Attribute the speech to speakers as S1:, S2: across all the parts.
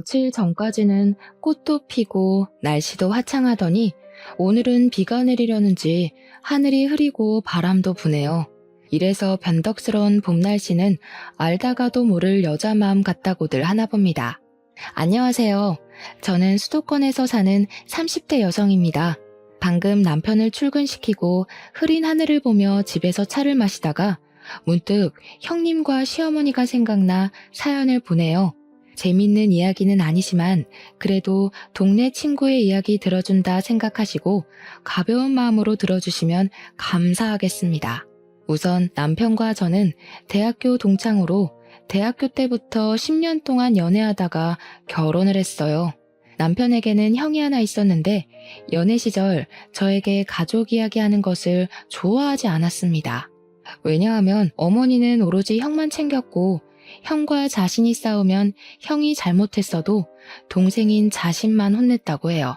S1: 며칠 전까지는 꽃도 피고 날씨도 화창하더니 오늘은 비가 내리려는지 하늘이 흐리고 바람도 부네요. 이래서 변덕스러운 봄 날씨는 알다가도 모를 여자 마음 같다고들 하나 봅니다. 안녕하세요. 저는 수도권에서 사는 30대 여성입니다. 방금 남편을 출근시키고 흐린 하늘을 보며 집에서 차를 마시다가 문득 형님과 시어머니가 생각나 사연을 보내요. 재밌는 이야기는 아니지만 그래도 동네 친구의 이야기 들어준다 생각하시고 가벼운 마음으로 들어주시면 감사하겠습니다. 우선 남편과 저는 대학교 동창으로 대학교 때부터 10년 동안 연애하다가 결혼을 했어요. 남편에게는 형이 하나 있었는데 연애 시절 저에게 가족 이야기하는 것을 좋아하지 않았습니다. 왜냐하면 어머니는 오로지 형만 챙겼고 형과 자신이 싸우면 형이 잘못했어도 동생인 자신만 혼냈다고 해요.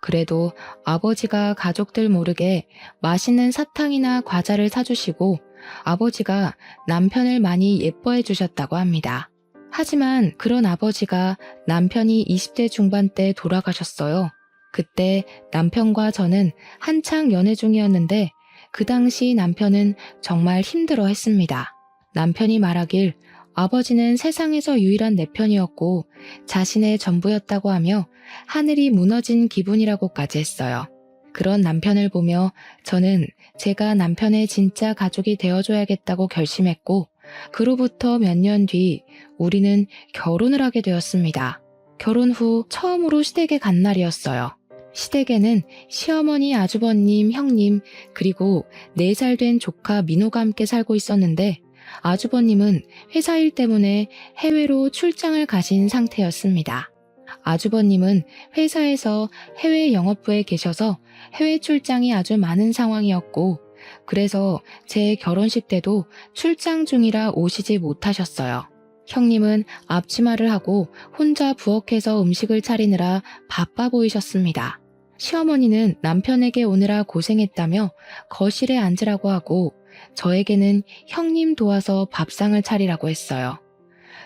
S1: 그래도 아버지가 가족들 모르게 맛있는 사탕이나 과자를 사주시고 아버지가 남편을 많이 예뻐해 주셨다고 합니다. 하지만 그런 아버지가 남편이 20대 중반 때 돌아가셨어요. 그때 남편과 저는 한창 연애 중이었는데 그 당시 남편은 정말 힘들어 했습니다. 남편이 말하길 아버지는 세상에서 유일한 내 편이었고 자신의 전부였다고 하며 하늘이 무너진 기분이라고까지 했어요. 그런 남편을 보며 저는 제가 남편의 진짜 가족이 되어줘야겠다고 결심했고 그로부터 몇 년 뒤 우리는 결혼을 하게 되었습니다. 결혼 후 처음으로 시댁에 간 날이었어요. 시댁에는 시어머니, 아주버님, 형님, 그리고 4살 된 조카 민호가 함께 살고 있었는데 아주버님은 회사 일 때문에 해외로 출장을 가신 상태였습니다. 아주버님은 회사에서 해외 영업부에 계셔서 해외 출장이 아주 많은 상황이었고 그래서 제 결혼식 때도 출장 중이라 오시지 못하셨어요. 형님은 앞치마를 하고 혼자 부엌에서 음식을 차리느라 바빠 보이셨습니다. 시어머니는 남편에게 오느라 고생했다며 거실에 앉으라고 하고 저에게는 형님 도와서 밥상을 차리라고 했어요.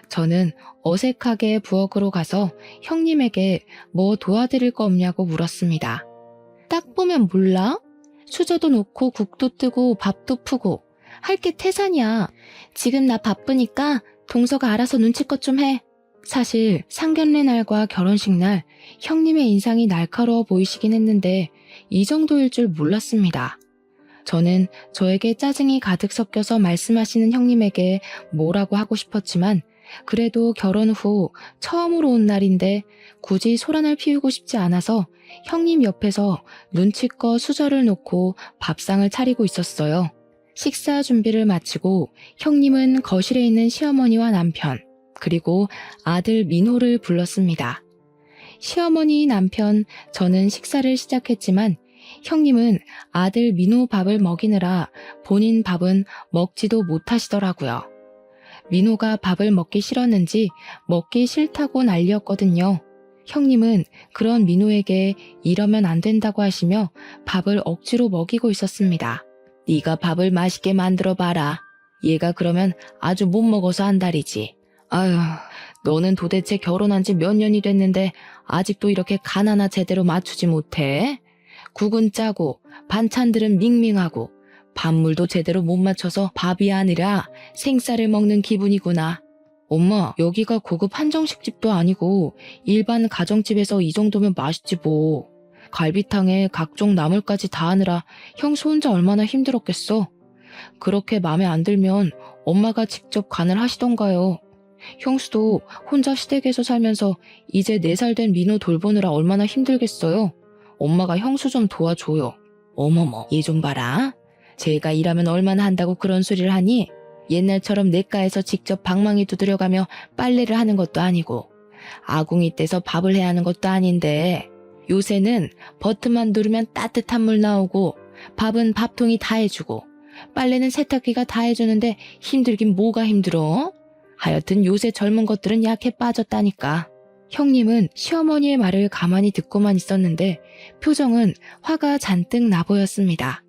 S1: 저는 어색하게 부엌으로 가서 형님에게 뭐 도와드릴 거 없냐고 물었습니다. 딱 보면 몰라? 수저도 놓고 국도 뜨고 밥도 푸고 할 게 태산이야. 지금 나 바쁘니까 동서가 알아서 눈치껏 좀 해. 사실 상견례 날과 결혼식 날 형님의 인상이 날카로워 보이시긴 했는데 이 정도일 줄 몰랐습니다. 저는 저에게 짜증이 가득 섞여서 말씀하시는 형님에게 뭐라고 하고 싶었지만 그래도 결혼 후 처음으로 온 날인데 굳이 소란을 피우고 싶지 않아서 형님 옆에서 눈치껏 수저를 놓고 밥상을 차리고 있었어요. 식사 준비를 마치고 형님은 거실에 있는 시어머니와 남편, 그리고 아들 민호를 불렀습니다. 시어머니, 남편, 저는 식사를 시작했지만 형님은 아들 민호 밥을 먹이느라 본인 밥은 먹지도 못하시더라고요. 민호가 밥을 먹기 싫었는지 먹기 싫다고 난리였거든요. 형님은 그런 민호에게 이러면 안 된다고 하시며 밥을 억지로 먹이고 있었습니다. 네가 밥을 맛있게 만들어 봐라. 얘가 그러면 아주 못 먹어서 안달이지. 아휴, 너는 도대체 결혼한 지 몇 년이 됐는데 아직도 이렇게 간 하나 제대로 맞추지 못해? 국은 짜고 반찬들은 밍밍하고 밥물도 제대로 못 맞춰서 밥이 아니라 생쌀을 먹는 기분이구나. 엄마, 여기가 고급 한정식집도 아니고 일반 가정집에서 이 정도면 맛있지 뭐. 갈비탕에 각종 나물까지 다 하느라 형수 혼자 얼마나 힘들었겠어. 그렇게 맘에 안 들면 엄마가 직접 간을 하시던가요. 형수도 혼자 시댁에서 살면서 이제 4살 된 민호 돌보느라 얼마나 힘들겠어요. 엄마가 형수 좀 도와줘요. 어머머, 얘 좀 봐라. 제가 일하면 얼마나 한다고 그런 소리를 하니? 옛날처럼 냇가에서 직접 방망이 두드려가며 빨래를 하는 것도 아니고 아궁이 떼서 밥을 해야 하는 것도 아닌데 요새는 버튼만 누르면 따뜻한 물 나오고 밥은 밥통이 다 해주고 빨래는 세탁기가 다 해주는데 힘들긴 뭐가 힘들어? 하여튼 요새 젊은 것들은 약해 빠졌다니까. 형님은 시어머니의 말을 가만히 듣고만 있었는데 표정은 화가 잔뜩 나 보였습니다.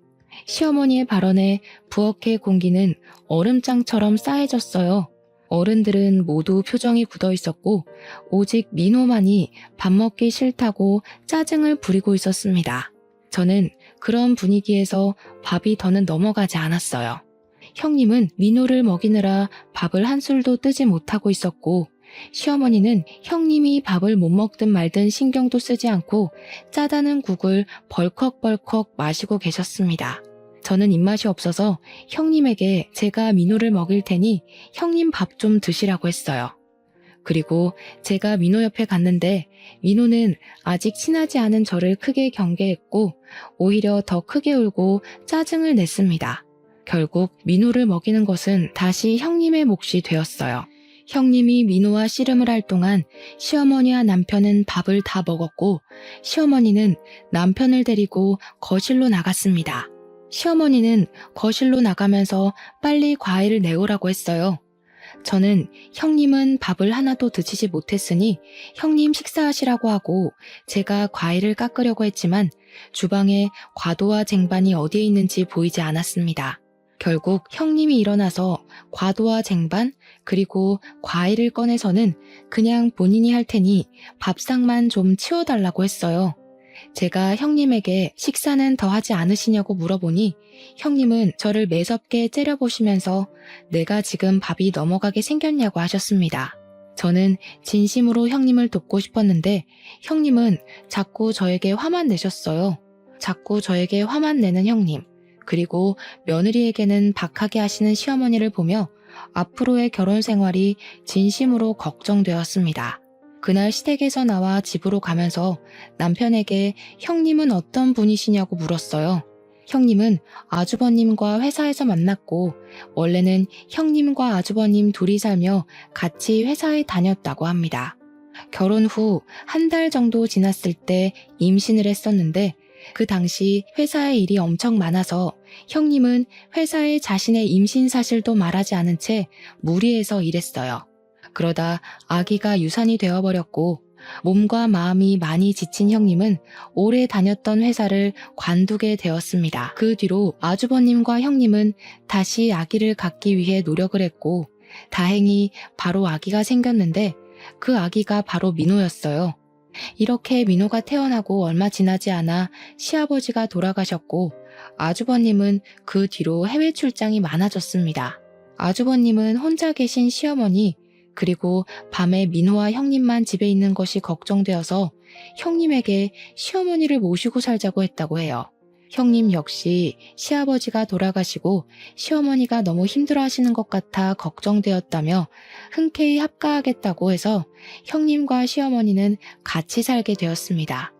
S1: 시어머니의 발언에 부엌의 공기는 얼음장처럼 싸해졌어요. 어른들은 모두 표정이 굳어 있었고 오직 민호만이 밥 먹기 싫다고 짜증을 부리고 있었습니다. 저는 그런 분위기에서 밥이 더는 넘어가지 않았어요. 형님은 민호를 먹이느라 밥을 한 술도 뜨지 못하고 있었고 시어머니는 형님이 밥을 못 먹든 말든 신경도 쓰지 않고 짜다는 국을 벌컥벌컥 마시고 계셨습니다. 저는 입맛이 없어서 형님에게 제가 민호를 먹일 테니 형님 밥 좀 드시라고 했어요. 그리고 제가 민호 옆에 갔는데 민호는 아직 친하지 않은 저를 크게 경계했고 오히려 더 크게 울고 짜증을 냈습니다. 결국 민호를 먹이는 것은 다시 형님의 몫이 되었어요. 형님이 민호와 씨름을 할 동안 시어머니와 남편은 밥을 다 먹었고 시어머니는 남편을 데리고 거실로 나갔습니다. 시어머니는 거실로 나가면서 빨리 과일을 내오라고 했어요. 저는 형님은 밥을 하나도 드시지 못했으니 형님 식사하시라고 하고 제가 과일을 깎으려고 했지만 주방에 과도와 쟁반이 어디에 있는지 보이지 않았습니다. 결국 형님이 일어나서 과도와 쟁반 그리고 과일을 꺼내서는 그냥 본인이 할 테니 밥상만 좀 치워달라고 했어요. 제가 형님에게 식사는 더 하지 않으시냐고 물어보니 형님은 저를 매섭게 째려보시면서 내가 지금 밥이 넘어가게 생겼냐고 하셨습니다. 저는 진심으로 형님을 돕고 싶었는데 형님은 자꾸 저에게 화만 내셨어요. 자꾸 저에게 화만 내는 형님, 그리고 며느리에게는 박하게 하시는 시어머니를 보며 앞으로의 결혼 생활이 진심으로 걱정되었습니다. 그날 시댁에서 나와 집으로 가면서 남편에게 형님은 어떤 분이시냐고 물었어요. 형님은 아주버님과 회사에서 만났고 원래는 형님과 아주버님 둘이 살며 같이 회사에 다녔다고 합니다. 결혼 후 한 달 정도 지났을 때 임신을 했었는데 그 당시 회사에 일이 엄청 많아서 형님은 회사에 자신의 임신 사실도 말하지 않은 채 무리해서 일했어요. 그러다 아기가 유산이 되어버렸고 몸과 마음이 많이 지친 형님은 오래 다녔던 회사를 관두게 되었습니다. 그 뒤로 아주버님과 형님은 다시 아기를 갖기 위해 노력을 했고 다행히 바로 아기가 생겼는데 그 아기가 바로 민호였어요. 이렇게 민호가 태어나고 얼마 지나지 않아 시아버지가 돌아가셨고 아주버님은 그 뒤로 해외 출장이 많아졌습니다. 아주버님은 혼자 계신 시어머니 그리고 밤에 민호와 형님만 집에 있는 것이 걱정되어서 형님에게 시어머니를 모시고 살자고 했다고 해요. 형님 역시 시아버지가 돌아가시고 시어머니가 너무 힘들어하시는 것 같아 걱정되었다며 흔쾌히 합가하겠다고 해서 형님과 시어머니는 같이 살게 되었습니다.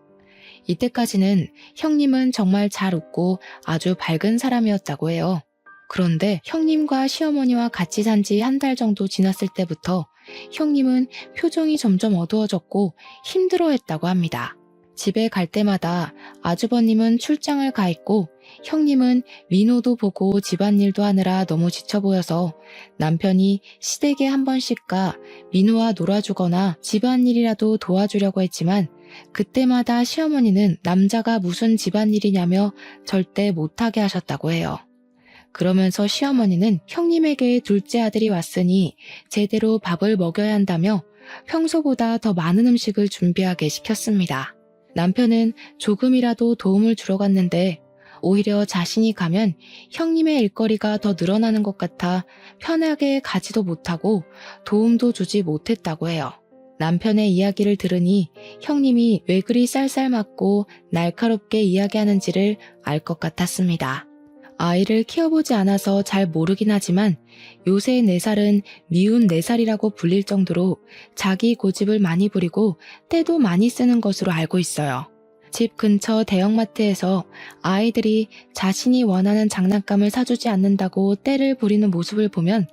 S1: 이때까지는 형님은 정말 잘 웃고 아주 밝은 사람이었다고 해요. 그런데 형님과 시어머니와 같이 산 지 한 달 정도 지났을 때부터 형님은 표정이 점점 어두워졌고 힘들어했다고 합니다. 집에 갈 때마다 아주버님은 출장을 가 있고 형님은 민호도 보고 집안일도 하느라 너무 지쳐 보여서 남편이 시댁에 한 번씩 가 민호와 놀아주거나 집안일이라도 도와주려고 했지만 그때마다 시어머니는 남자가 무슨 집안일이냐며 절대 못하게 하셨다고 해요. 그러면서 시어머니는 형님에게 둘째 아들이 왔으니 제대로 밥을 먹여야 한다며 평소보다 더 많은 음식을 준비하게 시켰습니다. 남편은 조금이라도 도움을 주러 갔는데 오히려 자신이 가면 형님의 일거리가 더 늘어나는 것 같아 편하게 가지도 못하고 도움도 주지 못했다고 해요. 남편의 이야기를 들으니 형님이 왜 그리 쌀쌀맞고 날카롭게 이야기하는지를 알 것 같았습니다. 아이를 키워보지 않아서 잘 모르긴 하지만 요새 4살은 미운 4살이라고 불릴 정도로 자기 고집을 많이 부리고 때도 많이 쓰는 것으로 알고 있어요. 집 근처 대형마트에서 아이들이 자신이 원하는 장난감을 사주지 않는다고 때를 부리는 모습을 보면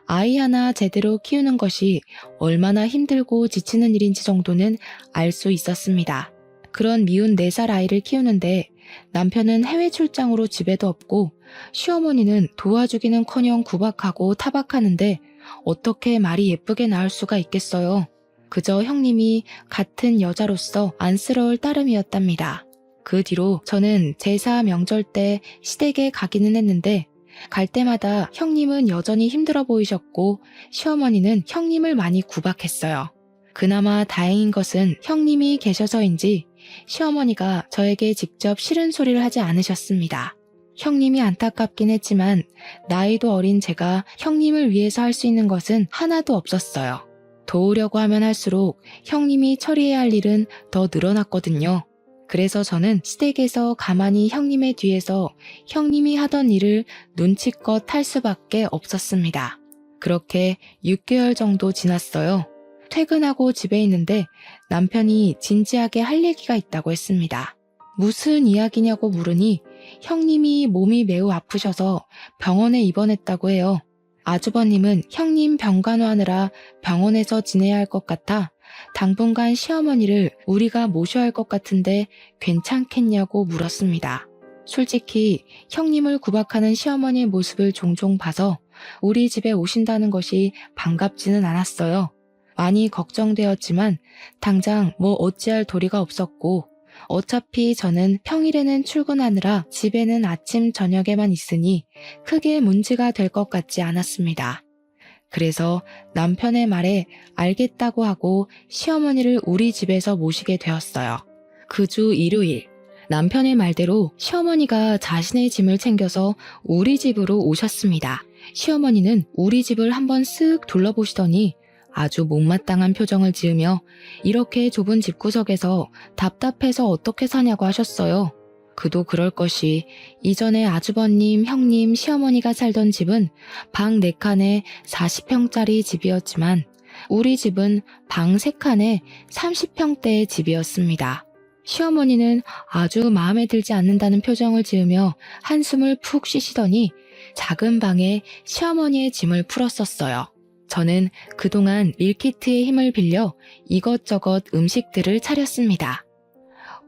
S1: 아이 하나 제대로 키우는 것이 얼마나 힘들고 지치는 일인지 정도는 알 수 있었습니다. 그런 미운 4살 아이를 키우는데 남편은 해외 출장으로 집에도 없고 시어머니는 도와주기는커녕 구박하고 타박하는데 어떻게 말이 예쁘게 나올 수가 있겠어요. 그저 형님이 같은 여자로서 안쓰러울 따름이었답니다. 그 뒤로 저는 제사 명절 때 시댁에 가기는 했는데 갈 때마다 형님은 여전히 힘들어 보이셨고 시어머니는 형님을 많이 구박했어요. 그나마 다행인 것은 형님이 계셔서인지 시어머니가 저에게 직접 싫은 소리를 하지 않으셨습니다. 형님이 안타깝긴 했지만 나이도 어린 제가 형님을 위해서 할 수 있는 것은 하나도 없었어요. 도우려고 하면 할수록 형님이 처리해야 할 일은 더 늘어났거든요. 그래서 저는 시댁에서 가만히 형님의 뒤에서 형님이 하던 일을 눈치껏 할 수밖에 없었습니다. 그렇게 6개월 정도 지났어요. 퇴근하고 집에 있는데 남편이 진지하게 할 얘기가 있다고 했습니다. 무슨 이야기냐고 물으니 형님이 몸이 매우 아프셔서 병원에 입원했다고 해요. 아주버님은 형님 병간호하느라 병원에서 지내야 할 것 같아 당분간 시어머니를 우리가 모셔야 할 것 같은데 괜찮겠냐고 물었습니다. 솔직히 형님을 구박하는 시어머니의 모습을 종종 봐서 우리 집에 오신다는 것이 반갑지는 않았어요. 많이 걱정되었지만 당장 뭐 어찌할 도리가 없었고 어차피 저는 평일에는 출근하느라 집에는 아침 저녁에만 있으니 크게 문제가 될 것 같지 않았습니다. 그래서 남편의 말에 알겠다고 하고 시어머니를 우리 집에서 모시게 되었어요. 그 주 일요일, 남편의 말대로 시어머니가 자신의 짐을 챙겨서 우리 집으로 오셨습니다. 시어머니는 우리 집을 한번 쓱 둘러보시더니 아주 못마땅한 표정을 지으며 이렇게 좁은 집구석에서 답답해서 어떻게 사냐고 하셨어요. 그도 그럴 것이 이전에 아주버님, 형님, 시어머니가 살던 집은 방 4칸에 40평짜리 집이었지만 우리 집은 방 3칸에 30평대의 집이었습니다. 시어머니는 아주 마음에 들지 않는다는 표정을 지으며 한숨을 푹 쉬시더니 작은 방에 시어머니의 짐을 풀었었어요. 저는 그동안 밀키트의 힘을 빌려 이것저것 음식들을 차렸습니다.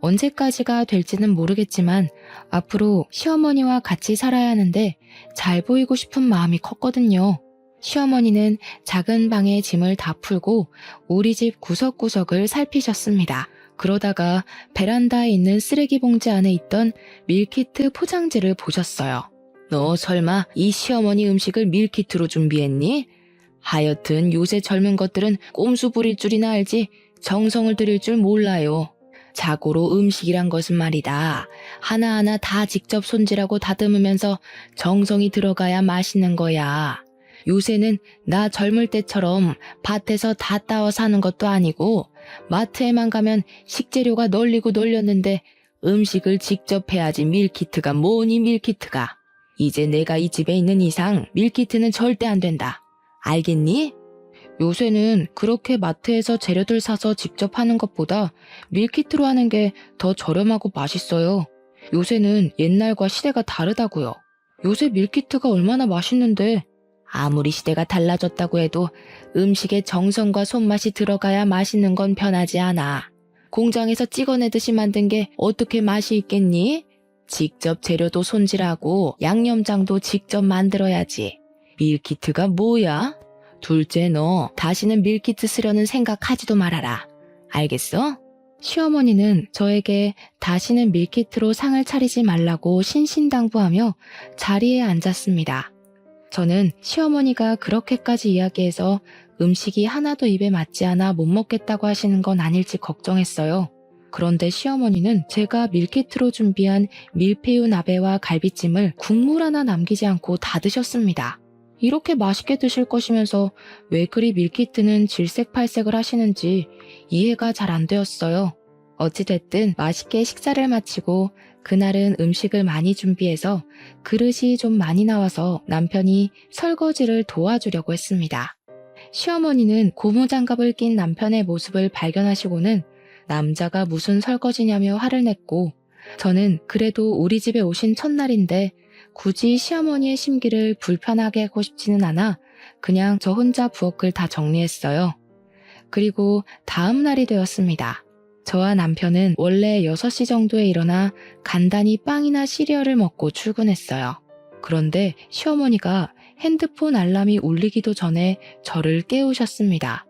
S1: 언제까지가 될지는 모르겠지만 앞으로 시어머니와 같이 살아야 하는데 잘 보이고 싶은 마음이 컸거든요. 시어머니는 작은 방에 짐을 다 풀고 우리 집 구석구석을 살피셨습니다. 그러다가 베란다에 있는 쓰레기 봉지 안에 있던 밀키트 포장지를 보셨어요. 너 설마 이 시어머니 음식을 밀키트로 준비했니? 하여튼 요새 젊은 것들은 꼼수 부릴 줄이나 알지 정성을 들일 줄 몰라요. 자고로 음식이란 것은 말이다. 하나하나 다 직접 손질하고 다듬으면서 정성이 들어가야 맛있는 거야. 요새는 나 젊을 때처럼 밭에서 다 따와 사는 것도 아니고 마트에만 가면 식재료가 널리고 널렸는데 음식을 직접 해야지 밀키트가 뭐니 밀키트가. 이제 내가 이 집에 있는 이상 밀키트는 절대 안 된다. 알겠니? 요새는 그렇게 마트에서 재료들 사서 직접 하는 것보다 밀키트로 하는 게 더 저렴하고 맛있어요. 요새는 옛날과 시대가 다르다고요. 요새 밀키트가 얼마나 맛있는데 아무리 시대가 달라졌다고 해도 음식에 정성과 손맛이 들어가야 맛있는 건 변하지 않아. 공장에서 찍어내듯이 만든 게 어떻게 맛이 있겠니? 직접 재료도 손질하고 양념장도 직접 만들어야지. 밀키트가 뭐야? 둘째 너 다시는 밀키트 쓰려는 생각하지도 말아라. 알겠어? 시어머니는 저에게 다시는 밀키트로 상을 차리지 말라고 신신당부하며 자리에 앉았습니다. 저는 시어머니가 그렇게까지 이야기해서 음식이 하나도 입에 맞지 않아 못 먹겠다고 하시는 건 아닐지 걱정했어요. 그런데 시어머니는 제가 밀키트로 준비한 밀푀유 나베와 갈비찜을 국물 하나 남기지 않고 다 드셨습니다. 이렇게 맛있게 드실 것이면서 왜 그리 밀키트는 질색팔색을 하시는지 이해가 잘 안 되었어요. 어찌됐든 맛있게 식사를 마치고 그날은 음식을 많이 준비해서 그릇이 좀 많이 나와서 남편이 설거지를 도와주려고 했습니다. 시어머니는 고무장갑을 낀 남편의 모습을 발견하시고는 남자가 무슨 설거지냐며 화를 냈고 저는 그래도 우리 집에 오신 첫날인데 굳이 시어머니의 심기를 불편하게 하고 싶지는 않아 그냥 저 혼자 부엌을 다 정리했어요. 그리고 다음 날이 되었습니다. 저와 남편은 원래 6시 정도에 일어나 간단히 빵이나 시리얼을 먹고 출근했어요. 그런데 시어머니가 핸드폰 알람이 울리기도 전에 저를 깨우셨습니다.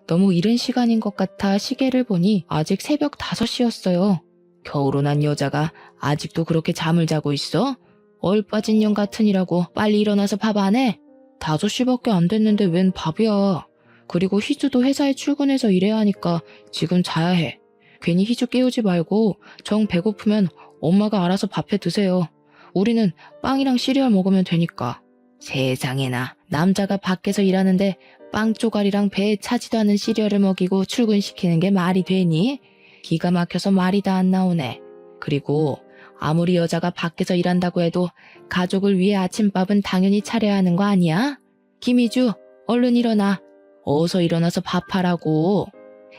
S1: 너무 이른 시간인 것 같아 시계를 보니 아직 새벽 5시였어요. 겨울로 난 여자가 아직도 그렇게 잠을 자고 있어? 얼빠진 년 같으니라고 빨리 일어나서 밥 안 해? 5시밖에 안 됐는데 웬 밥이야. 그리고 희주도 회사에 출근해서 일해야 하니까 지금 자야 해. 괜히 희주 깨우지 말고 정 배고프면 엄마가 알아서 밥해 드세요. 우리는 빵이랑 시리얼 먹으면 되니까. 세상에나, 남자가 밖에서 일하는데 빵 쪼가리랑 배에 차지도 않은 시리얼을 먹이고 출근시키는 게 말이 되니? 기가 막혀서 말이 다 안 나오네. 그리고 아무리 여자가 밖에서 일한다고 해도 가족을 위해 아침밥은 당연히 차려야 하는 거 아니야? 김희주, 얼른 일어나. 어서 일어나서 밥하라고.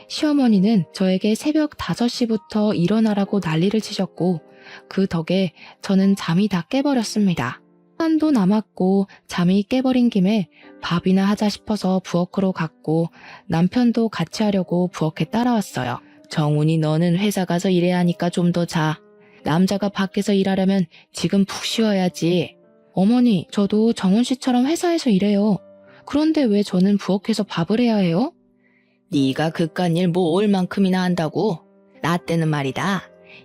S1: 시어머니는 저에게 새벽 5시부터 일어나라고 난리를 치셨고 그 덕에 저는 잠이 다 깨버렸습니다. 한도 남았고 잠이 깨버린 김에 밥이나 하자 싶어서 부엌으로 갔고 남편도 같이 하려고 부엌에 따라왔어요. 정훈이 너는 회사 가서 일해야 하니까 좀 더 자. 남자가 밖에서 일하려면 지금 푹 쉬어야지. 어머니, 저도 정훈 씨처럼 회사에서 일해요. 그런데 왜 저는 부엌에서 밥을 해야 해요? 네가 그깟 일 뭐 얼만큼이나 한다고? 나 때는 말이다.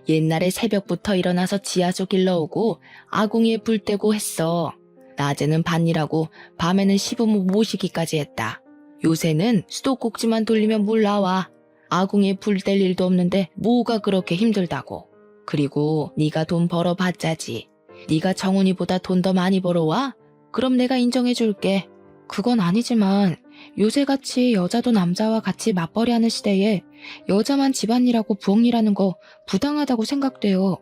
S1: 옛날에 새벽부터 일어나서 지하수 길러오고 아궁이에 불 떼고 했어. 낮에는 밭일하고 밤에는 시부모 모시기까지 했다. 요새는 수도꼭지만 돌리면 물 나와. 아궁이에 불 뗄 일도 없는데 뭐가 그렇게 힘들다고. 그리고 네가 돈 벌어봤자지. 네가 정훈이보다 돈 더 많이 벌어와? 그럼 내가 인정해줄게. 그건 아니지만 요새같이 여자도 남자와 같이 맞벌이하는 시대에 여자만 집안일하고 부엌일하는 거 부당하다고 생각돼요.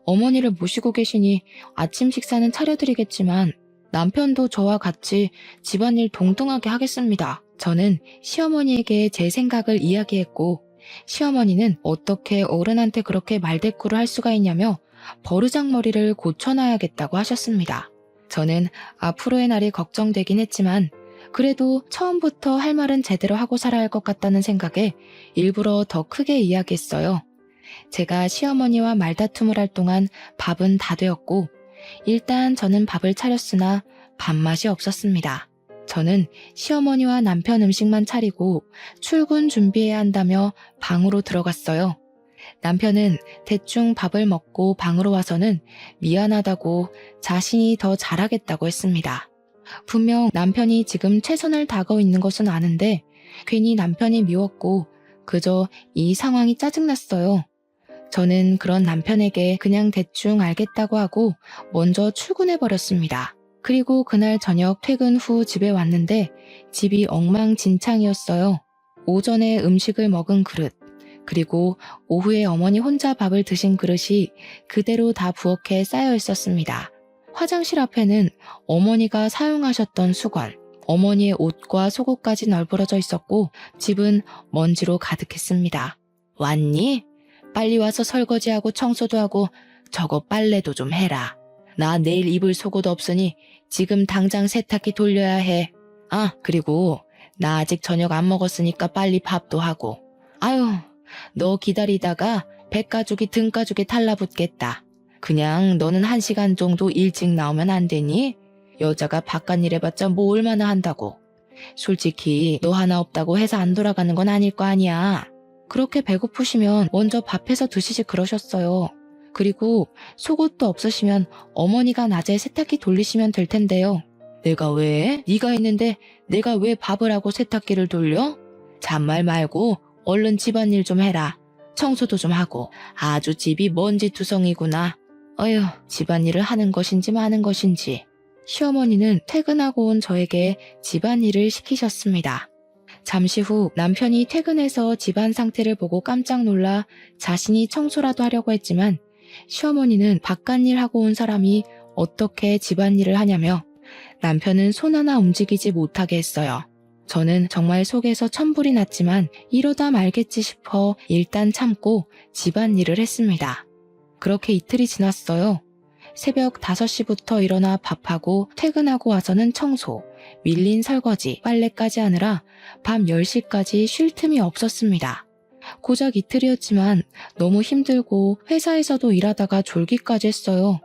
S1: 어머니를 모시고 계시니 아침 식사는 차려드리겠지만 남편도 저와 같이 집안일 동등하게 하겠습니다. 저는 시어머니에게 제 생각을 이야기했고 시어머니는 어떻게 어른한테 그렇게 말대꾸를 할 수가 있냐며 버르장머리를 고쳐놔야겠다고 하셨습니다. 저는 앞으로의 날이 걱정되긴 했지만 그래도 처음부터 할 말은 제대로 하고 살아야 할 것 같다는 생각에 일부러 더 크게 이야기했어요. 제가 시어머니와 말다툼을 할 동안 밥은 다 되었고 일단 저는 밥을 차렸으나 밥맛이 없었습니다. 저는 시어머니와 남편 음식만 차리고 출근 준비해야 한다며 방으로 들어갔어요. 남편은 대충 밥을 먹고 방으로 와서는 미안하다고 자신이 더 잘하겠다고 했습니다. 분명 남편이 지금 최선을 다하고 있는 것은 아는데 괜히 남편이 미웠고 그저 이 상황이 짜증났어요. 저는 그런 남편에게 그냥 대충 알겠다고 하고 먼저 출근해버렸습니다. 그리고 그날 저녁 퇴근 후 집에 왔는데 집이 엉망진창이었어요. 오전에 음식을 먹은 그릇, 그리고 오후에 어머니 혼자 밥을 드신 그릇이 그대로 다 부엌에 쌓여 있었습니다. 화장실 앞에는 어머니가 사용하셨던 수건, 어머니의 옷과 속옷까지 널브러져 있었고 집은 먼지로 가득했습니다. 왔니? 빨리 와서 설거지하고 청소도 하고 저거 빨래도 좀 해라. 나 내일 입을 속옷 없으니 지금 당장 세탁기 돌려야 해. 아, 그리고 나 아직 저녁 안 먹었으니까 빨리 밥도 하고. 아유, 너 기다리다가 배가죽이 등가죽에 달라붙겠다. 그냥 너는 1시간 정도 일찍 나오면 안 되니? 여자가 바깥일 해봤자 뭐 얼마나 한다고. 솔직히 너 하나 없다고 회사 안 돌아가는 건 아닐 거 아니야. 그렇게 배고프시면 먼저 밥해서 드시지 그러셨어요. 그리고 속옷도 없으시면 어머니가 낮에 세탁기 돌리시면 될 텐데요. 내가 왜? 네가 있는데 내가 왜 밥을 하고 세탁기를 돌려? 잔말 말고 얼른 집안일 좀 해라. 청소도 좀 하고. 아주 집이 먼지투성이구나. 어휴, 집안일을 하는 것인지 마는 것인지. 시어머니는 퇴근하고 온 저에게 집안일을 시키셨습니다. 잠시 후 남편이 퇴근해서 집안 상태를 보고 깜짝 놀라 자신이 청소라도 하려고 했지만 시어머니는 바깥일 하고 온 사람이 어떻게 집안일을 하냐며 남편은 손 하나 움직이지 못하게 했어요. 저는 정말 속에서 천불이 났지만 이러다 말겠지 싶어 일단 참고 집안일을 했습니다. 그렇게 이틀이 지났어요. 새벽 5시부터 일어나 밥하고 퇴근하고 와서는 청소, 밀린 설거지, 빨래까지 하느라 밤 10시까지 쉴 틈이 없었습니다. 고작 이틀이었지만 너무 힘들고 회사에서도 일하다가 졸기까지 했어요.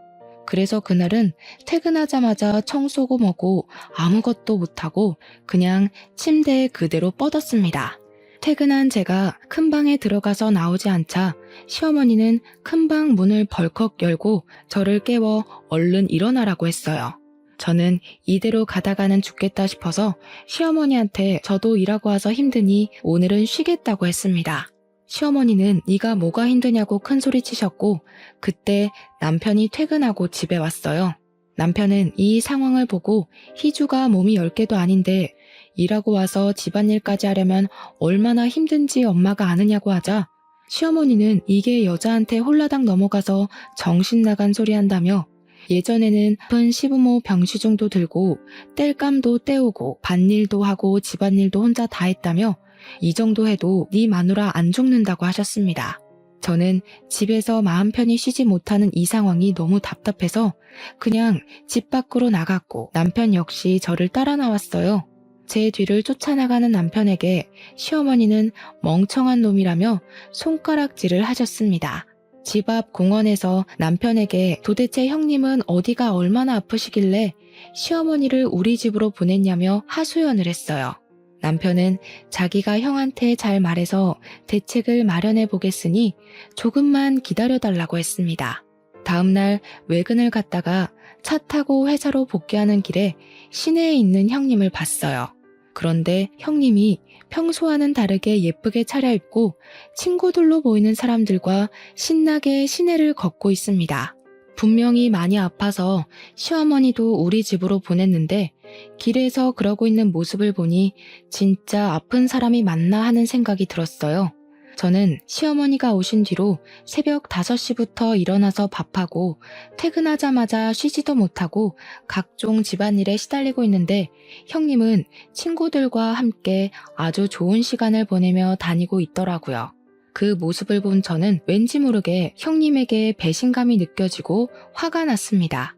S1: 그래서 그날은 퇴근하자마자 청소고 뭐고 아무것도 못하고 그냥 침대에 그대로 뻗었습니다. 퇴근한 제가 큰 방에 들어가서 나오지 않자 시어머니는 큰 방 문을 벌컥 열고 저를 깨워 얼른 일어나라고 했어요. 저는 이대로 가다가는 죽겠다 싶어서 시어머니한테 저도 일하고 와서 힘드니 오늘은 쉬겠다고 했습니다. 시어머니는 네가 뭐가 힘드냐고 큰 소리 치셨고 그때 남편이 퇴근하고 집에 왔어요. 남편은 이 상황을 보고 희주가 몸이 10개도 아닌데 일하고 와서 집안일까지 하려면 얼마나 힘든지 엄마가 아느냐고 하자 시어머니는 이게 여자한테 홀라당 넘어가서 정신 나간 소리 한다며 예전에는 아픈 시부모 병시중도 들고 뗄감도 떼우고 밭일도 하고 집안일도 혼자 다 했다며 이 정도 해도 네 마누라 안 죽는다고 하셨습니다. 저는 집에서 마음 편히 쉬지 못하는 이 상황이 너무 답답해서 그냥 집 밖으로 나갔고 남편 역시 저를 따라 나왔어요. 제 뒤를 쫓아나가는 남편에게 시어머니는 멍청한 놈이라며 손가락질을 하셨습니다. 집 앞 공원에서 남편에게 도대체 형님은 어디가 얼마나 아프시길래 시어머니를 우리 집으로 보냈냐며 하소연을 했어요. 남편은 자기가 형한테 잘 말해서 대책을 마련해 보겠으니 조금만 기다려달라고 했습니다. 다음날 외근을 갔다가 차 타고 회사로 복귀하는 길에 시내에 있는 형님을 봤어요. 그런데 형님이 평소와는 다르게 예쁘게 차려입고 친구들로 보이는 사람들과 신나게 시내를 걷고 있습니다. 분명히 많이 아파서 시어머니도 우리 집으로 보냈는데 길에서 그러고 있는 모습을 보니 진짜 아픈 사람이 맞나 하는 생각이 들었어요. 저는 시어머니가 오신 뒤로 새벽 5시부터 일어나서 밥하고 퇴근하자마자 쉬지도 못하고 각종 집안일에 시달리고 있는데 형님은 친구들과 함께 아주 좋은 시간을 보내며 다니고 있더라고요. 그 모습을 본 저는 왠지 모르게 형님에게 배신감이 느껴지고 화가 났습니다.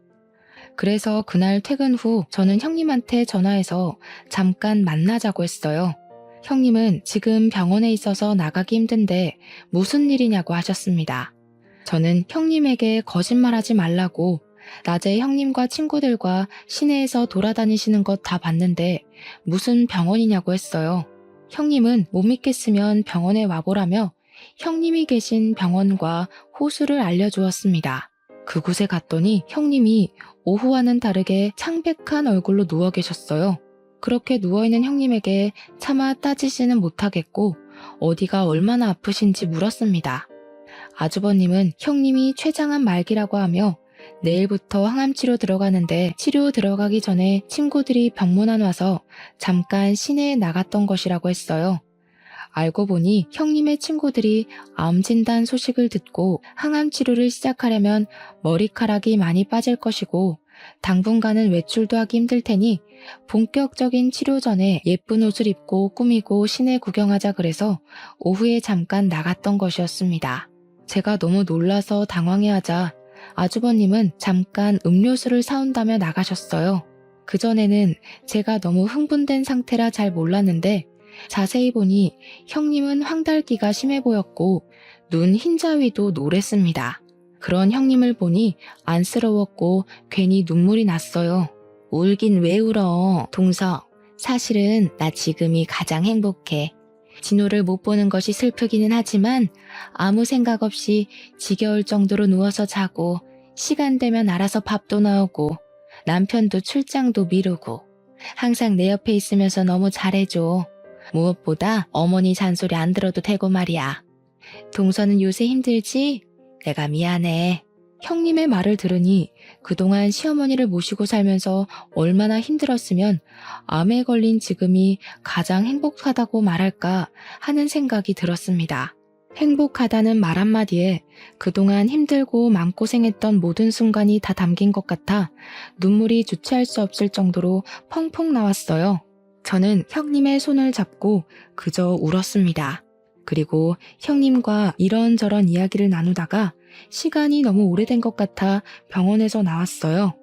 S1: 그래서 그날 퇴근 후 저는 형님한테 전화해서 잠깐 만나자고 했어요. 형님은 지금 병원에 있어서 나가기 힘든데 무슨 일이냐고 하셨습니다. 저는 형님에게 거짓말하지 말라고 낮에 형님과 친구들과 시내에서 돌아다니시는 것 다 봤는데 무슨 병원이냐고 했어요. 형님은 못 믿겠으면 병원에 와보라며 형님이 계신 병원과 호수를 알려주었습니다. 그곳에 갔더니 형님이 오후와는 다르게 창백한 얼굴로 누워 계셨어요. 그렇게 누워있는 형님에게 차마 따지지는 못하겠고 어디가 얼마나 아프신지 물었습니다. 아주버님은 형님이 췌장암 말기라고 하며 내일부터 항암치료 들어가는데 치료 들어가기 전에 친구들이 병문안 와서 잠깐 시내에 나갔던 것이라고 했어요. 알고 보니 형님의 친구들이 암 진단 소식을 듣고 항암 치료를 시작하려면 머리카락이 많이 빠질 것이고 당분간은 외출도 하기 힘들 테니 본격적인 치료 전에 예쁜 옷을 입고 꾸미고 시내 구경하자 그래서 오후에 잠깐 나갔던 것이었습니다. 제가 너무 놀라서 당황해하자 아주버님은 잠깐 음료수를 사온다며 나가셨어요. 그전에는 제가 너무 흥분된 상태라 잘 몰랐는데 자세히 보니 형님은 황달기가 심해 보였고 눈 흰자위도 노랬습니다. 그런 형님을 보니 안쓰러웠고 괜히 눈물이 났어요. 울긴 왜 울어, 동석. 사실은 나 지금이 가장 행복해. 진호를 못 보는 것이 슬프기는 하지만 아무 생각 없이 지겨울 정도로 누워서 자고 시간 되면 알아서 밥도 나오고 남편도 출장도 미루고 항상 내 옆에 있으면서 너무 잘해줘. 무엇보다 어머니 잔소리 안 들어도 되고 말이야. 동서는 요새 힘들지? 내가 미안해. 형님의 말을 들으니 그동안 시어머니를 모시고 살면서 얼마나 힘들었으면 암에 걸린 지금이 가장 행복하다고 말할까 하는 생각이 들었습니다. 행복하다는 말 한마디에 그동안 힘들고 마음고생했던 모든 순간이 다 담긴 것 같아 눈물이 주체할 수 없을 정도로 펑펑 나왔어요. 저는 형님의 손을 잡고 그저 울었습니다. 그리고 형님과 이런저런 이야기를 나누다가 시간이 너무 오래된 것 같아 병원에서 나왔어요.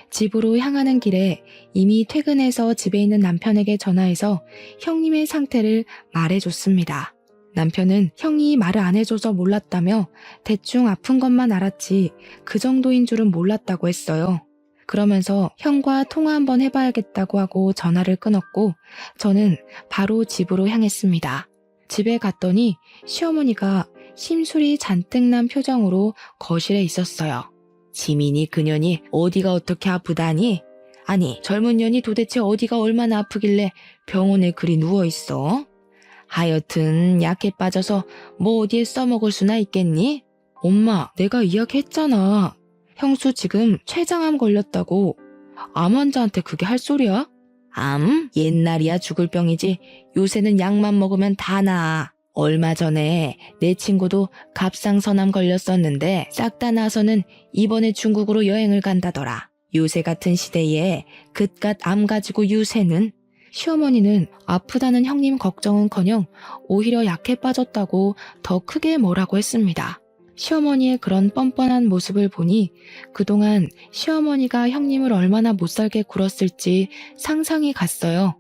S1: 집으로 향하는 길에 이미 퇴근해서 집에 있는 남편에게 전화해서 형님의 상태를 말해줬습니다. 남편은 형이 말을 안 해줘서 몰랐다며 대충 아픈 것만 알았지 그 정도인 줄은 몰랐다고 했어요. 그러면서 형과 통화 한번 해봐야겠다고 하고 전화를 끊었고 저는 바로 집으로 향했습니다. 집에 갔더니 시어머니가 심술이 잔뜩 난 표정으로 거실에 있었어요. 지민이 그년이 어디가 어떻게 아프다니? 아니, 젊은 년이 도대체 어디가 얼마나 아프길래 병원에 그리 누워있어? 하여튼 약에 빠져서 뭐 어디에 써먹을 수나 있겠니? 엄마, 내가 이야기했잖아. 형수 지금 췌장암 걸렸다고. 암 환자한테 그게 할 소리야? 암? 옛날이야 죽을 병이지. 요새는 약만 먹으면 다 나아. 얼마 전에 내 친구도 갑상선암 걸렸었는데 싹 다 나서는 이번에 중국으로 여행을 간다더라. 요새 같은 시대에 그깟 암 가지고 유세는. 시어머니는 아프다는 형님 걱정은커녕 오히려 약해 빠졌다고 더 크게 뭐라고 했습니다. 시어머니의 그런 뻔뻔한 모습을 보니 그동안 시어머니가 형님을 얼마나 못살게 굴었을지 상상이 갔어요.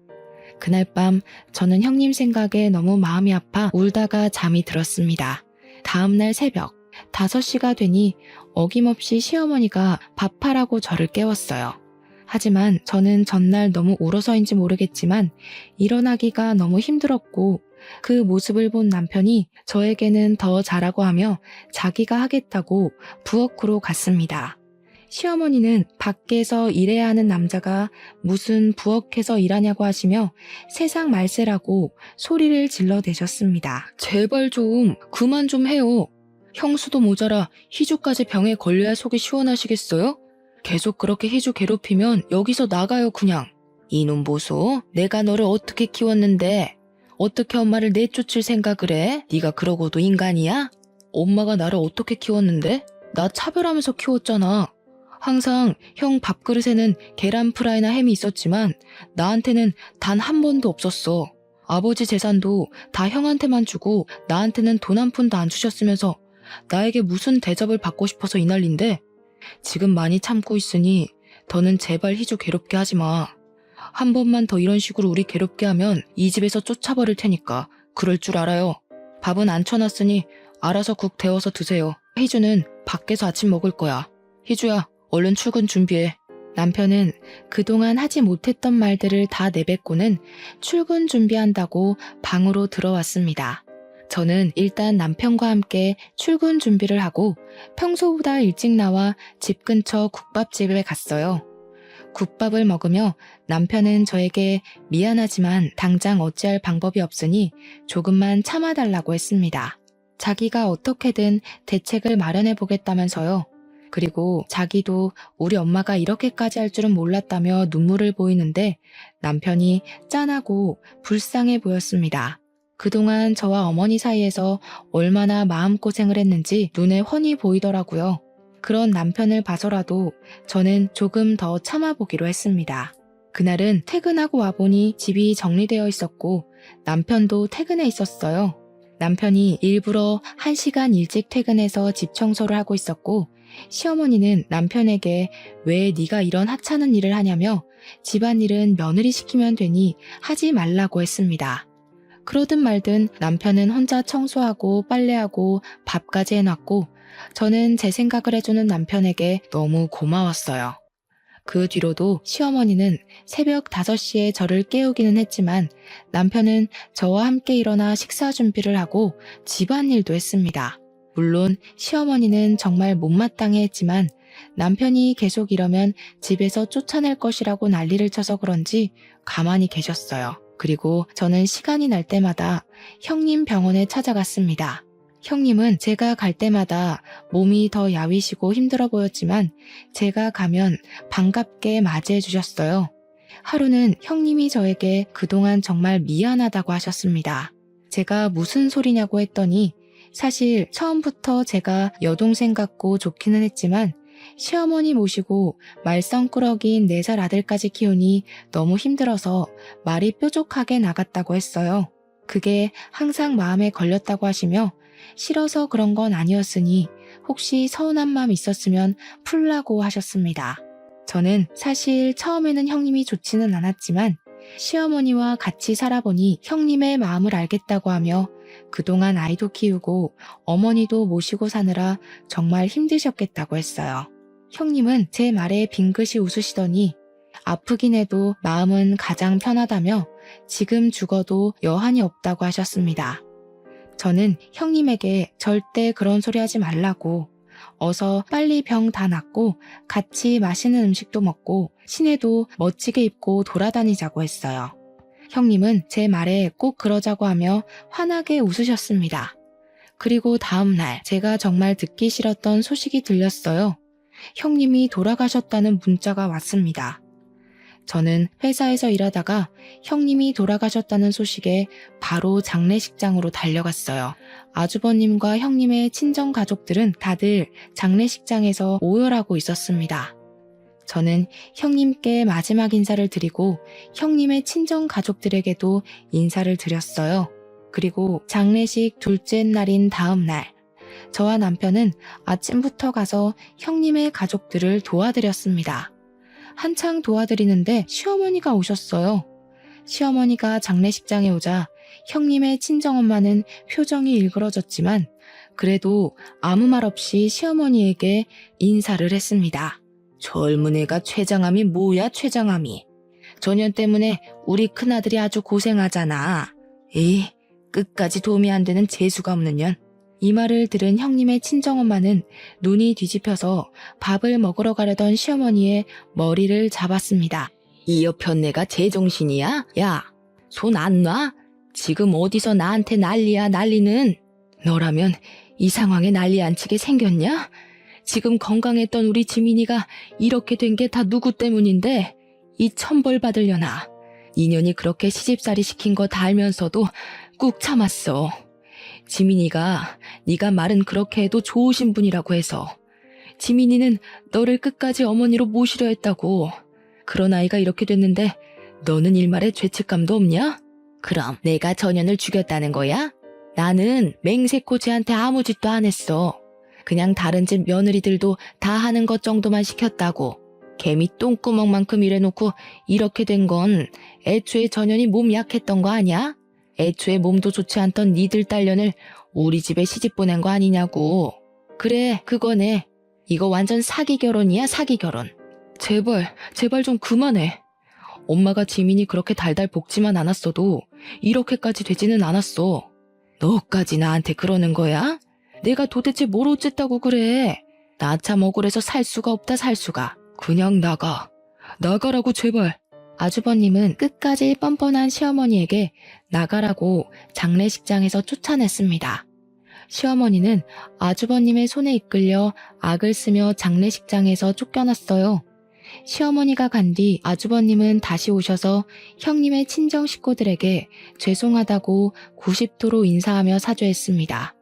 S1: 그날 밤 저는 형님 생각에 너무 마음이 아파 울다가 잠이 들었습니다. 다음날 새벽 5시가 되니 어김없이 시어머니가 밥하라고 저를 깨웠어요. 하지만 저는 전날 너무 울어서인지 모르겠지만 일어나기가 너무 힘들었고 그 모습을 본 남편이 저에게는 더 잘하고 하며 자기가 하겠다고 부엌으로 갔습니다. 시어머니는 밖에서 일해야 하는 남자가 무슨 부엌에서 일하냐고 하시며 세상 말세라고 소리를 질러대셨습니다. 제발 좀 그만 좀 해요. 형수도 모자라 희주까지 병에 걸려야 속이 시원하시겠어요? 계속 그렇게 희주 괴롭히면 여기서 나가요 그냥. 이놈 보소, 내가 너를 어떻게 키웠는데 어떻게 엄마를 내쫓을 생각을 해? 네가 그러고도 인간이야? 엄마가 나를 어떻게 키웠는데? 나 차별하면서 키웠잖아. 항상 형 밥그릇에는 계란 프라이나 햄이 있었지만 나한테는 단 한 번도 없었어. 아버지 재산도 다 형한테만 주고 나한테는 돈 한 푼도 안 주셨으면서 나에게 무슨 대접을 받고 싶어서 이 난린데? 지금 많이 참고 있으니 더는 제발 희주 괴롭게 하지 마. 한 번만 더 이런 식으로 우리 괴롭게 하면 이 집에서 쫓아버릴 테니까 그럴 줄 알아요. 밥은 안 쳐놨으니 알아서 국 데워서 드세요. 희주는 밖에서 아침 먹을 거야. 희주야, 얼른 출근 준비해. 남편은 그동안 하지 못했던 말들을 다 내뱉고는 출근 준비한다고 방으로 들어왔습니다. 저는 일단 남편과 함께 출근 준비를 하고 평소보다 일찍 나와 집 근처 국밥집에 갔어요. 국밥을 먹으며 남편은 저에게 미안하지만 당장 어찌할 방법이 없으니 조금만 참아달라고 했습니다. 자기가 어떻게든 대책을 마련해 보겠다면서요. 그리고 자기도 우리 엄마가 이렇게까지 할 줄은 몰랐다며 눈물을 보이는데 남편이 짠하고 불쌍해 보였습니다. 그동안 저와 어머니 사이에서 얼마나 마음고생을 했는지 눈에 훤히 보이더라고요. 그런 남편을 봐서라도 저는 조금 더 참아보기로 했습니다. 그날은 퇴근하고 와보니 집이 정리되어 있었고 남편도 퇴근해 있었어요. 남편이 일부러 1시간 일찍 퇴근해서 집 청소를 하고 있었고 시어머니는 남편에게 왜 네가 이런 하찮은 일을 하냐며 집안일은 며느리 시키면 되니 하지 말라고 했습니다. 그러든 말든 남편은 혼자 청소하고 빨래하고 밥까지 해놨고 저는 제 생각을 해주는 남편에게 너무 고마웠어요. 그 뒤로도 시어머니는 새벽 5시에 저를 깨우기는 했지만 남편은 저와 함께 일어나 식사 준비를 하고 집안일도 했습니다. 물론 시어머니는 정말 못마땅해 했지만 남편이 계속 이러면 집에서 쫓아낼 것이라고 난리를 쳐서 그런지 가만히 계셨어요. 그리고 저는 시간이 날 때마다 형님 병원에 찾아갔습니다. 형님은 제가 갈 때마다 몸이 더 야위시고 힘들어 보였지만 제가 가면 반갑게 맞이해 주셨어요. 하루는 형님이 저에게 그동안 정말 미안하다고 하셨습니다. 제가 무슨 소리냐고 했더니 사실 처음부터 제가 여동생 같고 좋기는 했지만 시어머니 모시고 말썽꾸러기인 4살 아들까지 키우니 너무 힘들어서 말이 뾰족하게 나갔다고 했어요. 그게 항상 마음에 걸렸다고 하시며 싫어서 그런 건 아니었으니 혹시 서운한 마음 있었으면 풀라고 하셨습니다. 저는 사실 처음에는 형님이 좋지는 않았지만 시어머니와 같이 살아보니 형님의 마음을 알겠다고 하며 그동안 아이도 키우고 어머니도 모시고 사느라 정말 힘드셨겠다고 했어요. 형님은 제 말에 빙긋이 웃으시더니 아프긴 해도 마음은 가장 편하다며 지금 죽어도 여한이 없다고 하셨습니다. 저는 형님에게 절대 그런 소리 하지 말라고, 어서 빨리 병 다 낫고 같이 맛있는 음식도 먹고 시내도 멋지게 입고 돌아다니자고 했어요. 형님은 제 말에 꼭 그러자고 하며 환하게 웃으셨습니다. 그리고 다음 날 제가 정말 듣기 싫었던 소식이 들렸어요. 형님이 돌아가셨다는 문자가 왔습니다. 저는 회사에서 일하다가 형님이 돌아가셨다는 소식에 바로 장례식장으로 달려갔어요. 아주버님과 형님의 친정 가족들은 다들 장례식장에서 오열하고 있었습니다. 저는 형님께 마지막 인사를 드리고 형님의 친정 가족들에게도 인사를 드렸어요. 그리고 장례식 둘째 날인 다음 날, 저와 남편은 아침부터 가서 형님의 가족들을 도와드렸습니다. 한창 도와드리는데 시어머니가 오셨어요. 시어머니가 장례식장에 오자 형님의 친정엄마는 표정이 일그러졌지만 그래도 아무 말 없이 시어머니에게 인사를 했습니다. 젊은 애가 췌장암이 뭐야, 췌장암이. 전염 때문에 우리 큰아들이 아주 고생하잖아. 에이, 끝까지 도움이 안 되는 재수가 없는 년. 이 말을 들은 형님의 친정엄마는 눈이 뒤집혀서 밥을 먹으러 가려던 시어머니의 머리를 잡았습니다. 이 여편네가 제정신이야? 야, 손 안 놔? 지금 어디서 나한테 난리야, 난리는? 너라면 이 상황에 난리 안 치게 생겼냐? 지금 건강했던 우리 지민이가 이렇게 된 게 다 누구 때문인데 이 천벌 받으려나. 인연이 그렇게 시집살이 시킨 거 다 알면서도 꾹 참았어. 지민이가 네가 말은 그렇게 해도 좋으신 분이라고 해서. 지민이는 너를 끝까지 어머니로 모시려 했다고. 그런 아이가 이렇게 됐는데 너는 일말의 죄책감도 없냐? 그럼 내가 전현을 죽였다는 거야? 나는 맹세코 쟤한테 아무 짓도 안 했어. 그냥 다른 집 며느리들도 다 하는 것 정도만 시켰다고. 개미 똥구멍만큼 일해놓고 이렇게 된 건 애초에 전현이 몸 약했던 거 아니야? 애초에 몸도 좋지 않던 니들 딸년을 우리 집에 시집 보낸 거 아니냐고. 그래, 그거네. 이거 완전 사기 결혼이야, 사기 결혼. 제발 좀 그만해. 엄마가 지민이 그렇게 달달 볶지만 않았어도 이렇게까지 되지는 않았어. 너까지 나한테 그러는 거야? 내가 도대체 뭘 어쨌다고 그래. 나 참 억울해서 살 수가 없다, 살 수가. 그냥 나가. 나가라고 제발. 아주버님은 끝까지 뻔뻔한 시어머니에게 나가라고 장례식장에서 쫓아냈습니다. 시어머니는 아주버님의 손에 이끌려 악을 쓰며 장례식장에서 쫓겨났어요. 시어머니가 간 뒤 아주버님은 다시 오셔서 형님의 친정 식구들에게 죄송하다고 90도로 인사하며 사죄했습니다.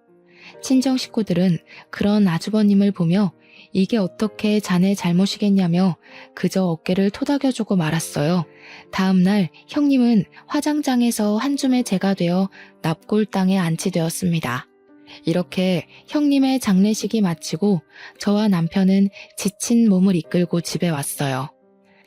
S1: 친정 식구들은 그런 아주버님을 보며 이게 어떻게 자네 잘못이겠냐며 그저 어깨를 토닥여주고 말았어요. 다음 날 형님은 화장장에서 한 줌의 재가 되어 납골당에 안치되었습니다. 이렇게 형님의 장례식이 마치고 저와 남편은 지친 몸을 이끌고 집에 왔어요.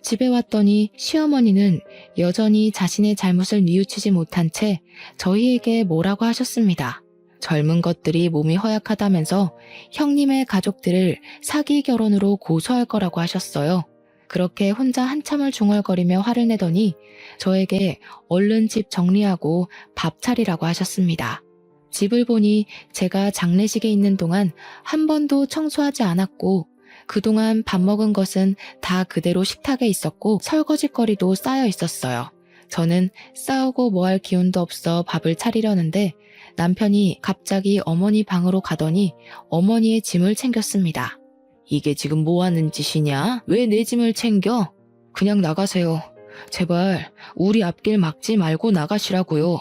S1: 집에 왔더니 시어머니는 여전히 자신의 잘못을 뉘우치지 못한 채 저희에게 뭐라고 하셨습니다. 젊은 것들이 몸이 허약하다면서 형님의 가족들을 사기 결혼으로 고소할 거라고 하셨어요. 그렇게 혼자 한참을 중얼거리며 화를 내더니 저에게 얼른 집 정리하고 밥 차리라고 하셨습니다. 집을 보니 제가 장례식에 있는 동안 한 번도 청소하지 않았고 그동안 밥 먹은 것은 다 그대로 식탁에 있었고 설거지거리도 쌓여 있었어요. 저는 싸우고 뭐 할 기운도 없어 밥을 차리려는데 남편이 갑자기 어머니 방으로 가더니 어머니의 짐을 챙겼습니다. 이게 지금 뭐 하는 짓이냐? 왜 내 짐을 챙겨? 그냥 나가세요. 제발 우리 앞길 막지 말고 나가시라고요.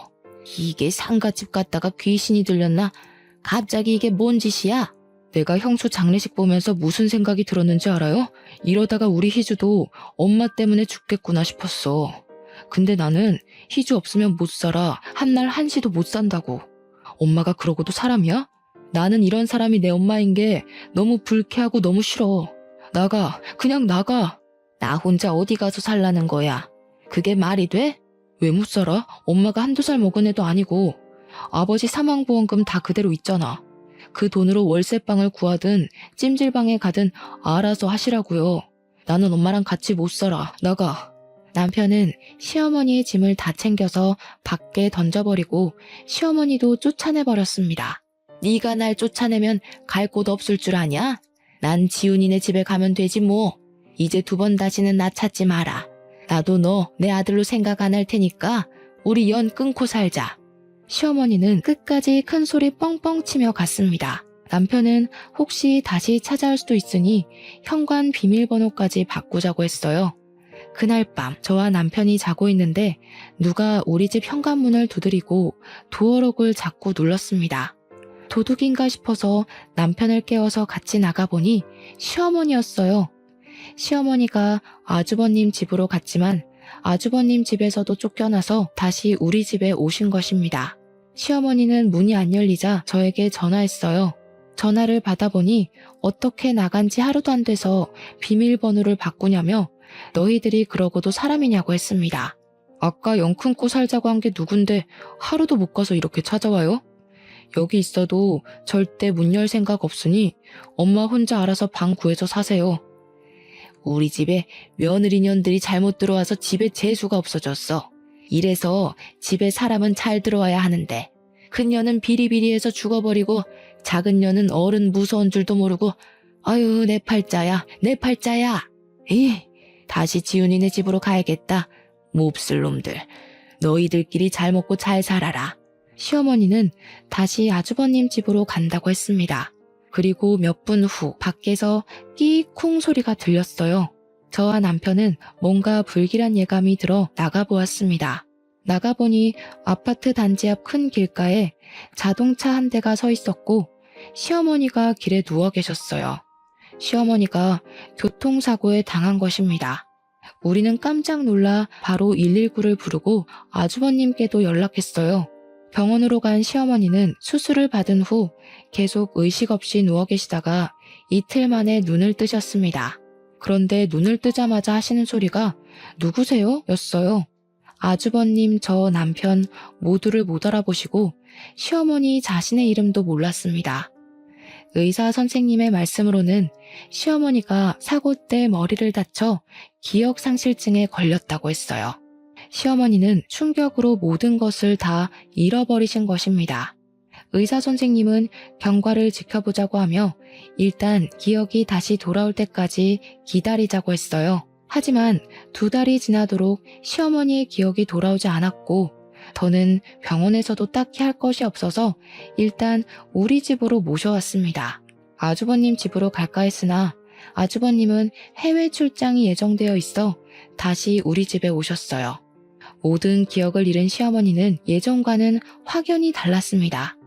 S1: 이게 상가집 갔다가 귀신이 들렸나? 갑자기 이게 뭔 짓이야? 내가 형수 장례식 보면서 무슨 생각이 들었는지 알아요? 이러다가 우리 희주도 엄마 때문에 죽겠구나 싶었어. 근데 나는 희주 없으면 못 살아. 한날 한시도 못 산다고. 엄마가 그러고도 사람이야? 나는 이런 사람이 내 엄마인 게 너무 불쾌하고 너무 싫어. 나가. 그냥 나가. 나 혼자 어디 가서 살라는 거야. 그게 말이 돼? 왜 못 살아? 엄마가 한두 살 먹은 애도 아니고 아버지 사망보험금 다 그대로 있잖아. 그 돈으로 월세방을 구하든 찜질방에 가든 알아서 하시라고요. 나는 엄마랑 같이 못 살아. 나가. 남편은 시어머니의 짐을 다 챙겨서 밖에 던져버리고 시어머니도 쫓아내버렸습니다. 네가 날 쫓아내면 갈 곳 없을 줄 아냐? 난 지훈이네 집에 가면 되지 뭐. 이제 2번 다시는 나 찾지 마라. 나도 너 내 아들로 생각 안 할 테니까 우리 연 끊고 살자. 시어머니는 끝까지 큰 소리 뻥뻥 치며 갔습니다. 남편은 혹시 다시 찾아올 수도 있으니 현관 비밀번호까지 바꾸자고 했어요. 그날 밤 저와 남편이 자고 있는데 누가 우리 집 현관문을 두드리고 도어록을 자꾸 눌렀습니다. 도둑인가 싶어서 남편을 깨워서 같이 나가보니 시어머니였어요. 시어머니가 아주버님 집으로 갔지만 아주버님 집에서도 쫓겨나서 다시 우리 집에 오신 것입니다. 시어머니는 문이 안 열리자 저에게 전화했어요. 전화를 받아보니 어떻게 나간 지 하루도 안 돼서 비밀번호를 바꾸냐며 너희들이 그러고도 사람이냐고 했습니다. 아까 영 끊고 살자고 한 게 누군데 하루도 못 가서 이렇게 찾아와요? 여기 있어도 절대 문 열 생각 없으니 엄마 혼자 알아서 방 구해서 사세요. 우리 집에 며느리년들이 잘못 들어와서 집에 재수가 없어졌어. 이래서 집에 사람은 잘 들어와야 하는데 큰 년은 비리비리해서 죽어버리고 작은 년은 어른 무서운 줄도 모르고 아유 내 팔자야 내 팔자야. 다시 지훈이네 집으로 가야겠다. 몹쓸 놈들. 너희들끼리 잘 먹고 잘 살아라. 시어머니는 다시 아주버님 집으로 간다고 했습니다. 그리고 몇 분 후 밖에서 끼쿵 소리가 들렸어요. 저와 남편은 뭔가 불길한 예감이 들어 나가보았습니다. 나가보니 아파트 단지 앞 큰 길가에 자동차 한 대가 서 있었고 시어머니가 길에 누워 계셨어요. 시어머니가 교통사고에 당한 것입니다. 우리는 깜짝 놀라 바로 119를 부르고 아주버님께도 연락했어요. 병원으로 간 시어머니는 수술을 받은 후 계속 의식 없이 누워 계시다가 이틀 만에 눈을 뜨셨습니다. 그런데 눈을 뜨자마자 하시는 소리가 누구세요? 였어요. 아주버님, 저 남편 모두를 못 알아보시고 시어머니 자신의 이름도 몰랐습니다. 의사 선생님의 말씀으로는 시어머니가 사고 때 머리를 다쳐 기억상실증에 걸렸다고 했어요. 시어머니는 충격으로 모든 것을 다 잃어버리신 것입니다. 의사 선생님은 경과를 지켜보자고 하며 일단 기억이 다시 돌아올 때까지 기다리자고 했어요. 하지만 2달이 지나도록 시어머니의 기억이 돌아오지 않았고 더는 병원에서도 딱히 할 것이 없어서 일단 우리 집으로 모셔왔습니다. 아주버님 집으로 갈까 했으나 아주버님은 해외 출장이 예정되어 있어 다시 우리 집에 오셨어요. 모든 기억을 잃은 시어머니는 예전과는 확연히 달랐습니다.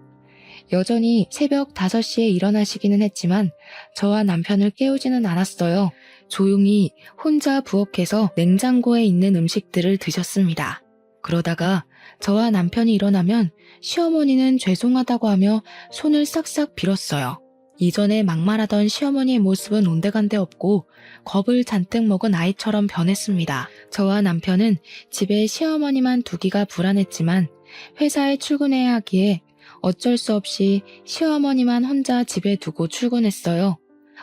S1: 여전히 새벽 5시에 일어나시기는 했지만 저와 남편을 깨우지는 않았어요. 조용히 혼자 부엌에서 냉장고에 있는 음식들을 드셨습니다. 그러다가 저와 남편이 일어나면 시어머니는 죄송하다고 하며 손을 싹싹 빌었어요. 이전에 막말하던 시어머니의 모습은 온데간데 없고 겁을 잔뜩 먹은 아이처럼 변했습니다. 저와 남편은 집에 시어머니만 두기가 불안했지만 회사에 출근해야 하기에 어쩔 수 없이 시어머니만 혼자 집에 두고 출근했어요.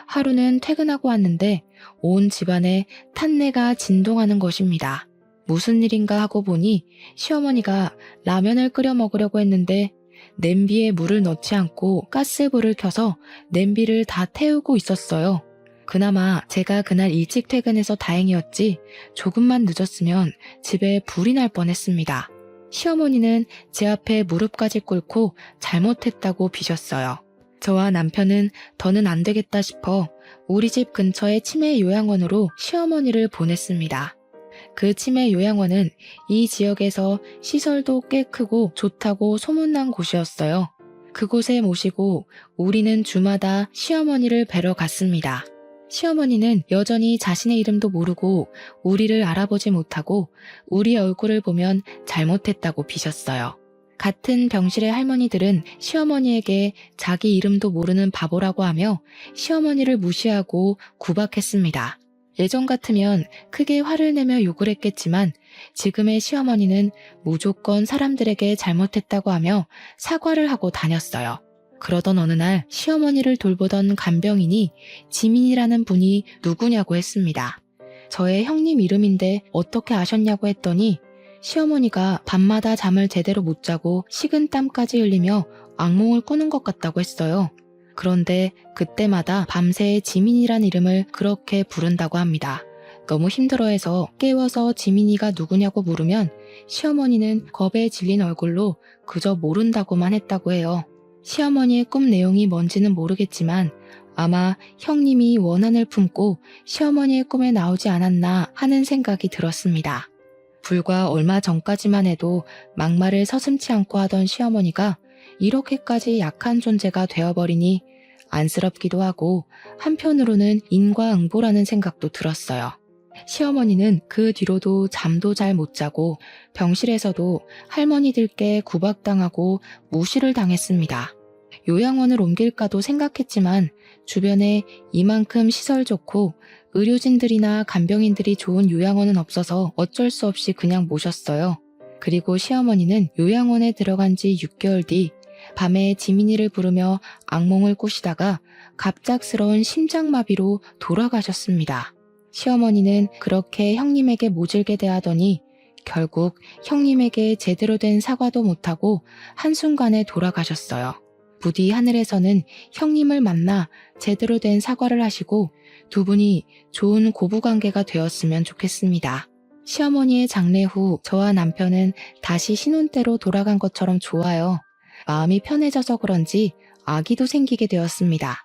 S1: 하루는 퇴근하고 왔는데 온 집안에 탄내가 진동하는 것입니다. 무슨 일인가 하고 보니 시어머니가 라면을 끓여 먹으려고 했는데 냄비에 물을 넣지 않고 가스불을 켜서 냄비를 다 태우고 있었어요. 그나마 제가 그날 일찍 퇴근해서 다행이었지 조금만 늦었으면 집에 불이 날 뻔했습니다. 시어머니는 제 앞에 무릎까지 꿇고 잘못했다고 비셨어요. 저와 남편은 더는 안 되겠다 싶어 우리 집 근처의 치매 요양원으로 시어머니를 보냈습니다. 그 치매 요양원은 이 지역에서 시설도 꽤 크고 좋다고 소문난 곳이었어요. 그곳에 모시고 우리는 주마다 시어머니를 뵈러 갔습니다. 시어머니는 여전히 자신의 이름도 모르고 우리를 알아보지 못하고 우리 얼굴을 보면 잘못했다고 비셨어요. 같은 병실의 할머니들은 시어머니에게 자기 이름도 모르는 바보라고 하며 시어머니를 무시하고 구박했습니다. 예전 같으면 크게 화를 내며 욕을 했겠지만 지금의 시어머니는 무조건 사람들에게 잘못했다고 하며 사과를 하고 다녔어요. 그러던 어느 날 시어머니를 돌보던 간병인이 지민이라는 분이 누구냐고 했습니다. 저의 형님 이름인데 어떻게 아셨냐고 했더니 시어머니가 밤마다 잠을 제대로 못 자고 식은땀까지 흘리며 악몽을 꾸는 것 같다고 했어요. 그런데 그때마다 밤새 지민이란 이름을 그렇게 부른다고 합니다. 너무 힘들어해서 깨워서 지민이가 누구냐고 물으면 시어머니는 겁에 질린 얼굴로 그저 모른다고만 했다고 해요. 시어머니의 꿈 내용이 뭔지는 모르겠지만 아마 형님이 원한을 품고 시어머니의 꿈에 나오지 않았나 하는 생각이 들었습니다. 불과 얼마 전까지만 해도 막말을 서슴지 않고 하던 시어머니가 이렇게까지 약한 존재가 되어버리니 안쓰럽기도 하고 한편으로는 인과응보라는 생각도 들었어요. 시어머니는 그 뒤로도 잠도 잘 못 자고 병실에서도 할머니들께 구박당하고 무시를 당했습니다. 요양원을 옮길까도 생각했지만 주변에 이만큼 시설 좋고 의료진들이나 간병인들이 좋은 요양원은 없어서 어쩔 수 없이 그냥 모셨어요. 그리고 시어머니는 요양원에 들어간 지 6개월 뒤 밤에 지민이를 부르며 악몽을 꾸시다가 갑작스러운 심장마비로 돌아가셨습니다. 시어머니는 그렇게 형님에게 모질게 대하더니 결국 형님에게 제대로 된 사과도 못하고 한순간에 돌아가셨어요. 부디 하늘에서는 형님을 만나 제대로 된 사과를 하시고 두 분이 좋은 고부관계가 되었으면 좋겠습니다. 시어머니의 장례 후 저와 남편은 다시 신혼때로 돌아간 것처럼 좋아요. 마음이 편해져서 그런지 아기도 생기게 되었습니다.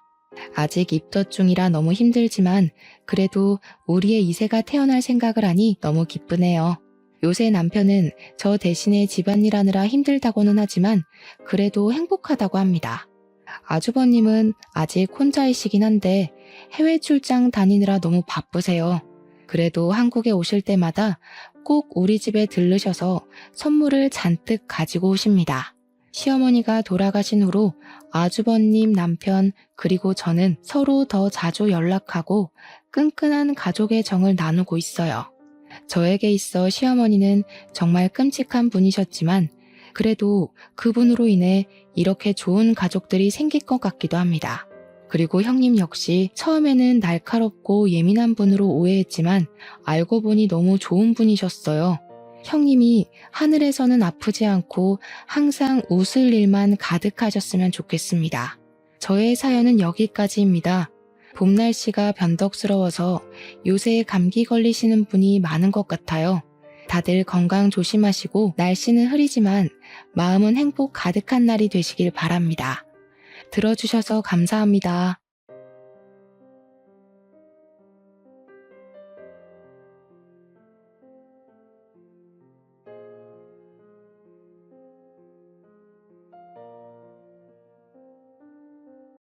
S1: 아직 입덧 중이라 너무 힘들지만 그래도 우리의 이세가 태어날 생각을 하니 너무 기쁘네요. 요새 남편은 저 대신에 집안일 하느라 힘들다고는 하지만 그래도 행복하다고 합니다. 아주버님은 아직 혼자이시긴 한데 해외 출장 다니느라 너무 바쁘세요. 그래도 한국에 오실 때마다 꼭 우리 집에 들르셔서 선물을 잔뜩 가지고 오십니다. 시어머니가 돌아가신 후로 아주버님 남편 그리고 저는 서로 더 자주 연락하고 끈끈한 가족의 정을 나누고 있어요. 저에게 있어 시어머니는 정말 끔찍한 분이셨지만 그래도 그분으로 인해 이렇게 좋은 가족들이 생길 것 같기도 합니다. 그리고 형님 역시 처음에는 날카롭고 예민한 분으로 오해했지만 알고 보니 너무 좋은 분이셨어요. 형님이 하늘에서는 아프지 않고 항상 웃을 일만 가득하셨으면 좋겠습니다. 저의 사연은 여기까지입니다. 봄 날씨가 변덕스러워서 요새 감기 걸리시는 분이 많은 것 같아요. 다들 건강 조심하시고 날씨는 흐리지만 마음은 행복 가득한 날이 되시길 바랍니다. 들어주셔서 감사합니다.